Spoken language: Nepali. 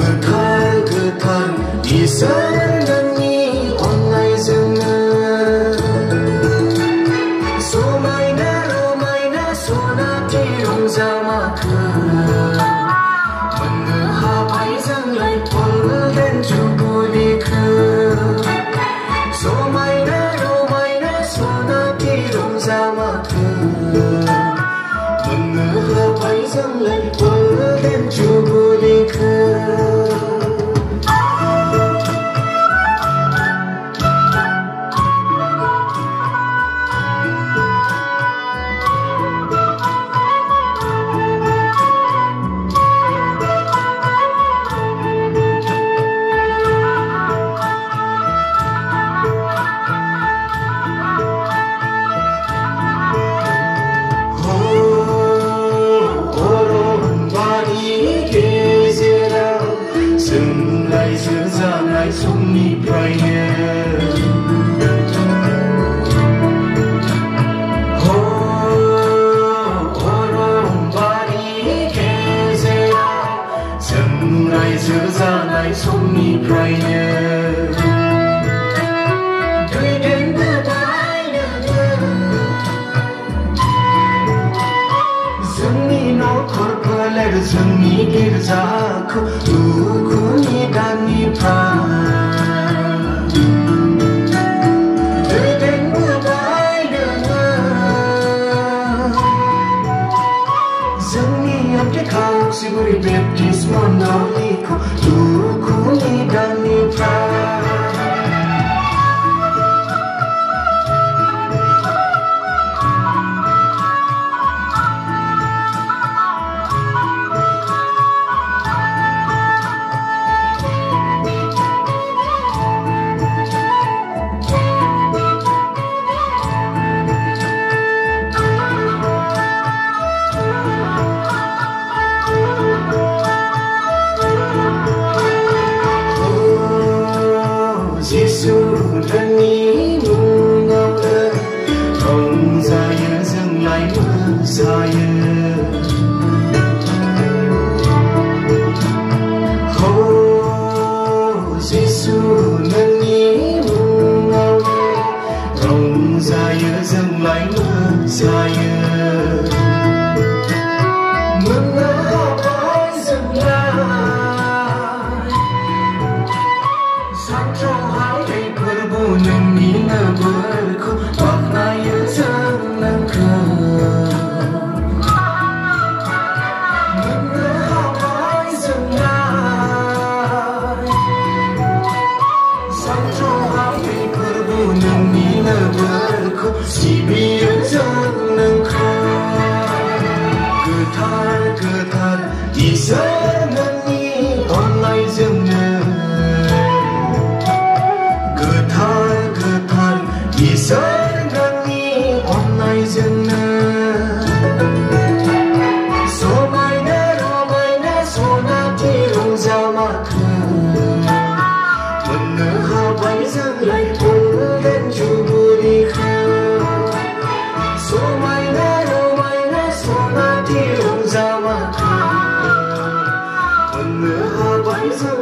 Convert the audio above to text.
gotar isarani online जोंनो समायना रमायना सनाथि रंजामाखो मोननो हाबाय जोंलाय golden जुबुलिखो समायना रमायना सनाथि रंजामाखो मोननो हाबाय जोंलाय golden जुबुलिखो जानाय समनिफ्रायनो अरनबारि गेजेराव जों रायजो जानाय समनिफ्रायनो दैदेनबोबाय जोंनि नखर फोलेर जोंनि गिर्जाखौ दुखुनि दाननिफ्राय दैदेनबोबाय जोंनि आथिखाल Oxiguri Baptist मण्डलीखौ दुखुनि दाननिफ्राय जिसु धोननि मुङावनो रंजायो जोंलाय मोसायो जिसु धोननि मुङावनो रंजायो जोंलाय मोसायो नोंनिनो बोरखौ बाख्नायो जों नोंखौ मोननो हाबाय जोंलाय सानथ्र'हायै फोरबो नोंनिनो बोरखौ सिबियो जों नोंखौ गोथार गोथार इसोर नोंनि अननायजोंनो इसोर नोंनि अननायजोंनो समायना रमायना सनाथि रंजामाखो मोननो हाबाय जोंलाय golden जुबुलिखो समायना रमायना सनाथि रंजामाखो मोननो हाबाय जों